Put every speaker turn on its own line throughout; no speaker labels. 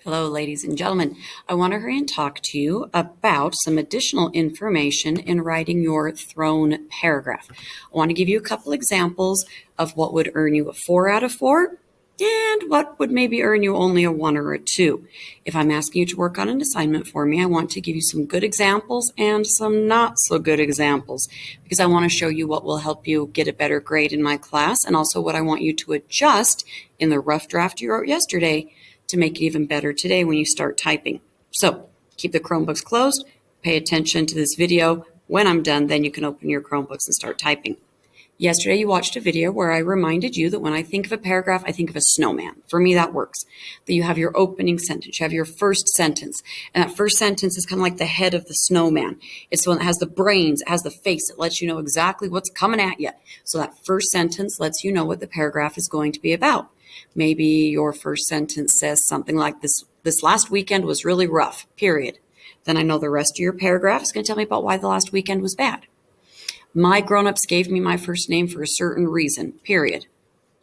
Hello, ladies and gentlemen. I want to hurry and talk to you about some additional information in writing your thrown paragraph. I want to give you a couple examples of what would earn you a 4 out of 4 and what would maybe earn you only a 1 or a 2. If I'm asking you to work on an assignment for me, I want to give you some good examples and some not so good examples because I want to show you what will help you get a better grade in my class and also what I want you to adjust in the rough draft you wrote yesterday to make it even better today when you start typing. So keep the Chromebooks closed, pay attention to this video. When I'm done, then you can open your Chromebooks and start typing. Yesterday, you watched a video where I reminded you that when I think of a paragraph, I think of a snowman. For me, that works. That you have your opening sentence, you have your first sentence, and that first sentence is kind of like the head of the snowman. It's the one that has the brains, it has the face, it lets you know exactly what's coming at you. So that first sentence lets you know what the paragraph is going to be about. Maybe your first sentence says something like this last weekend was really rough, period. Then I know the rest of your paragraph is going to tell me about why the last weekend was bad. My grown-ups gave me my first name for a certain reason, period.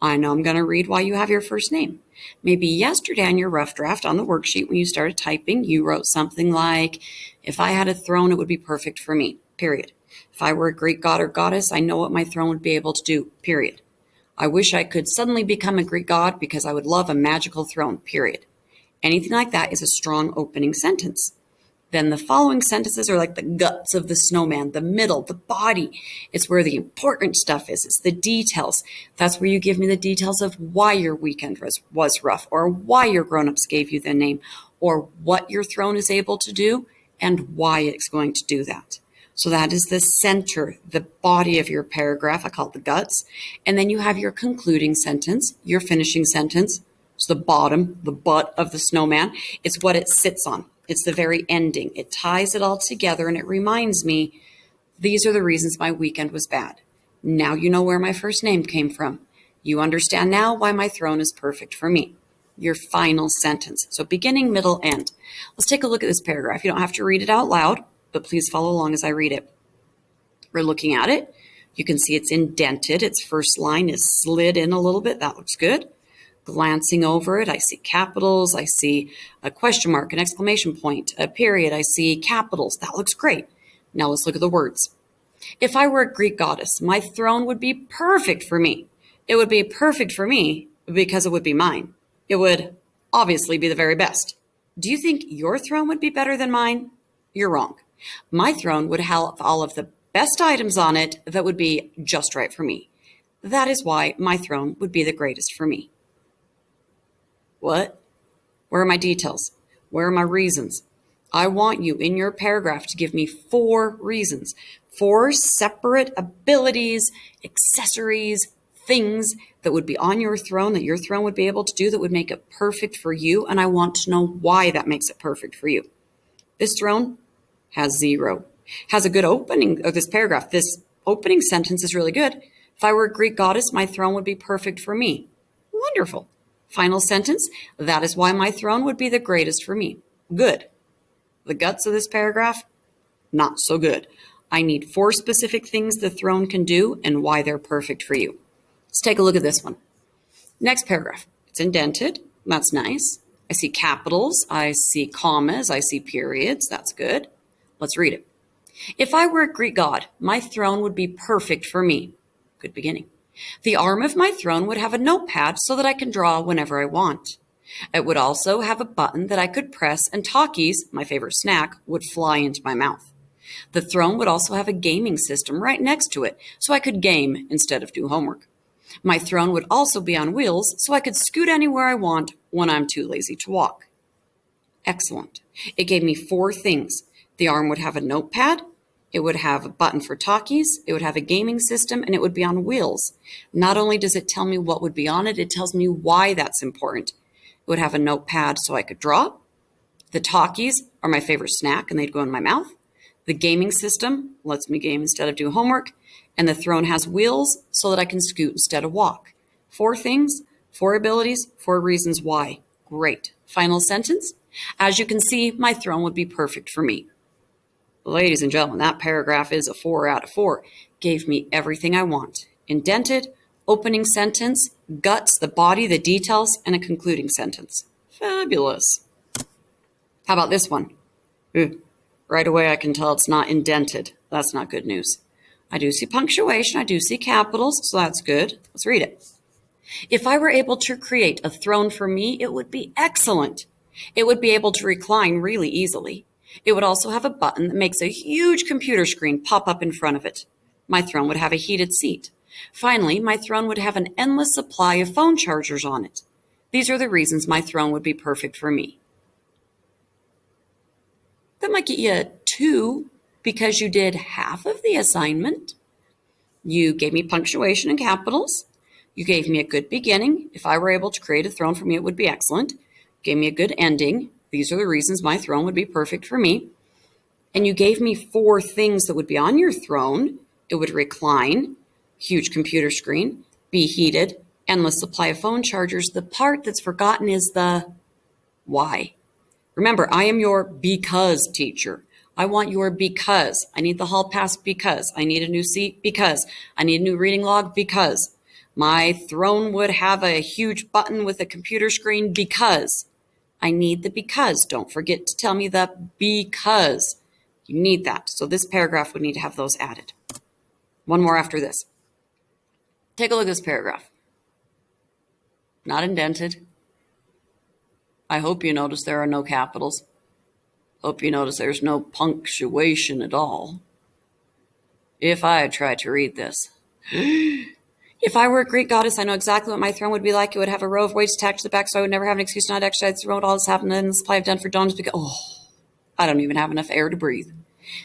I know I'm going to read why you have your first name. Maybe yesterday on your rough draft on the worksheet when you started typing, you wrote something like, if I had a throne, it would be perfect for me, period. If I were a Greek god or goddess, I know what my throne would be able to do, period. I wish I could suddenly become a Greek god because I would love a magical throne, period. Anything like that is a strong opening sentence. Then the following sentences are like the guts of the snowman, the middle, the body. It's where the important stuff is. It's the details. That's where you give me the details of why your weekend was rough, or why your grown-ups gave you the name, or what your throne is able to do and why it's going to do that. So that is the center, the body of your paragraph. I call it the guts. And then you have your concluding sentence, your finishing sentence. It's the bottom, the butt of the snowman. It's what it sits on. It's the very ending. It ties it all together and it reminds me, these are the reasons my weekend was bad. Now you know where my first name came from. You understand now why my throne is perfect for me. Your final sentence. So beginning, middle, end. Let's take a look at this paragraph. You don't have to read it out loud, but please follow along as I read it. We're looking at it. You can see it's indented. Its first line is slid in a little bit. That looks good. Glancing over it, I see capitals. I see a question mark, an exclamation point, a period. I see capitals. That looks great. Now let's look at the words. If I were a Greek goddess, my throne would be perfect for me. It would be perfect for me because it would be mine. It would obviously be the very best. Do you think your throne would be better than mine? You're wrong. My throne would have all of the best items on it that would be just right for me. That is why my throne would be the greatest for me. What? Where are my details? Where are my reasons? I want you in your paragraph to give me 4 reasons, 4 separate abilities, accessories, things that would be on your throne, that your throne would be able to do that would make it perfect for you. And I want to know why that makes it perfect for you. This throne has 0. Has a good opening of this paragraph. This opening sentence is really good. If I were a Greek goddess, my throne would be perfect for me. Wonderful. Final sentence. That is why my throne would be the greatest for me. Good. The guts of this paragraph, not so good. I need 4 specific things the throne can do and why they're perfect for you. Let's take a look at this one. Next paragraph. It's indented. That's nice. I see capitals. I see commas. I see periods. That's good. Let's read it. If I were a Greek god, my throne would be perfect for me. Good beginning. The arm of my throne would have a notepad so that I can draw whenever I want. It would also have a button that I could press and Takis, my favorite snack, would fly into my mouth. The throne would also have a gaming system right next to it so I could game instead of do homework. My throne would also be on wheels so I could scoot anywhere I want when I'm too lazy to walk. Excellent. It gave me 4 things. The arm would have a notepad. It would have a button for Takis, it would have a gaming system, and it would be on wheels. Not only does it tell me what would be on it, it tells me why that's important. It would have a notepad so I could draw. The Takis are my favorite snack, and they'd go in my mouth. The gaming system lets me game instead of do homework. And the throne has wheels so that I can scoot instead of walk. 4 things, 4 abilities, 4 reasons why. Great. Final sentence. As you can see, my throne would be perfect for me. Ladies and gentlemen, that paragraph is a 4 out of 4. Gave me everything I want. Indented, opening sentence, guts, the body, the details, and a concluding sentence. Fabulous. How about this one? Ooh, right away I can tell it's not indented. That's not good news. I do see punctuation. I do see capitals, so that's good. Let's read it. If I were able to create a throne for me, it would be excellent. It would be able to recline really easily. It would also have a button that makes a huge computer screen pop up in front of it. My throne would have a heated seat. Finally, my throne would have an endless supply of phone chargers on it. These are the reasons my throne would be perfect for me. That might get you a 2 because you did half of the assignment. You gave me punctuation and capitals. You gave me a good beginning. If I were able to create a throne for me, it would be excellent. You gave me a good ending. These are the reasons my throne would be perfect for me. And you gave me 4 things that would be on your throne. It would recline, huge computer screen, be heated, endless supply of phone chargers. The part that's forgotten is the why. Remember, I am your because teacher. I want your because. I need the hall pass because. I need a new seat because. I need a new reading log because. My throne would have a huge button with a computer screen because. I need the because. Don't forget to tell me the because. You need that. So this paragraph would need to have those added. One more after this. Take a look at this paragraph. Not indented. I hope you notice there are no capitals. Hope you notice there's no punctuation at all. If I had tried to read this. If I were a Greek goddess, I know exactly what my throne would be like. It would have a row of weights attached to the back, so I would never have an excuse not to exercise the throne. All this happened in the supply I've done for donuts because, I don't even have enough air to breathe.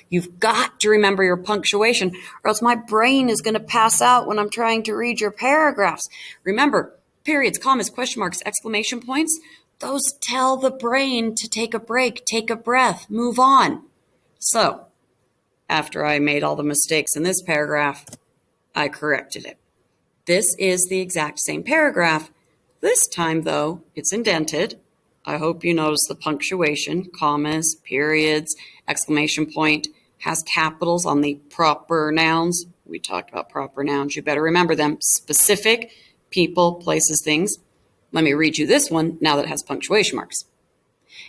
You've got to remember your punctuation, or else my brain is going to pass out when I'm trying to read your paragraphs. Remember, periods, commas, question marks, exclamation points, those tell the brain to take a break, take a breath, move on. So, after I made all the mistakes in this paragraph, I corrected it. This is the exact same paragraph. This time, though, it's indented. I hope you notice the punctuation, commas, periods, exclamation point, has capitals on the proper nouns. We talked about proper nouns. You better remember them. Specific, people, places, things. Let me read you this one now that it has punctuation marks.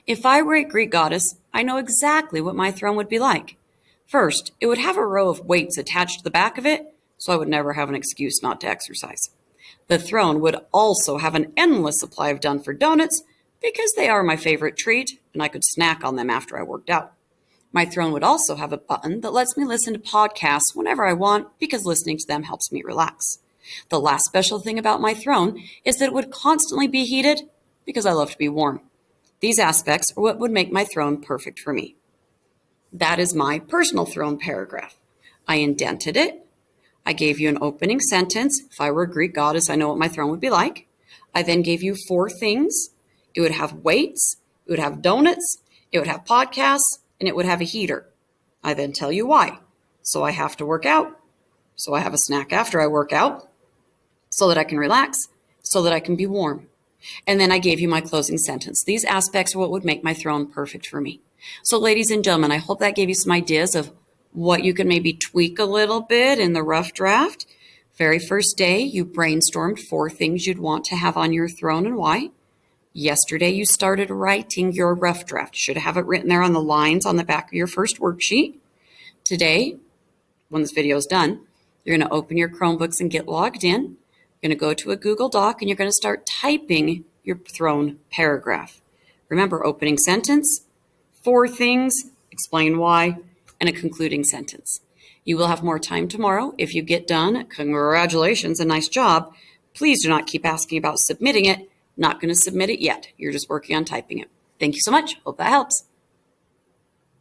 If I were a Greek goddess, I know exactly what my throne would be like. First, it would have a row of weights attached to the back of it, so I would never have an excuse not to exercise. The throne would also have an endless supply of done for donuts because they are my favorite treat and I could snack on them after I worked out. My throne would also have a button that lets me listen to podcasts whenever I want because listening to them helps me relax. The last special thing about my throne is that it would constantly be heated because I love to be warm. These aspects are what would make my throne perfect for me. That is my personal throne paragraph. I indented it. I gave you an opening sentence. If I were a Greek goddess, I know what my throne would be like. I then gave you 4 things. It would have weights, it would have donuts, it would have podcasts, and it would have a heater. I then tell you why. So I have to work out. So I have a snack after I work out. So that I can relax. So that I can be warm. And then I gave you my closing sentence. These aspects are what would make my throne perfect for me. So ladies and gentlemen, I hope that gave you some ideas of what you can maybe tweak a little bit in the rough draft. Very first day, you brainstormed 4 things you'd want to have on your throne and why. Yesterday, you started writing your rough draft. You should have it written there on the lines on the back of your first worksheet. Today, when this video is done, you're going to open your Chromebooks and get logged in. You're going to go to a Google Doc and you're going to start typing your throne paragraph. Remember, opening sentence, 4 things, explain why, and a concluding sentence. You will have more time tomorrow. If you get done, congratulations, a nice job. Please do not keep asking about submitting it. Not going to submit it yet. You're just working on typing it. Thank you so much. Hope that helps.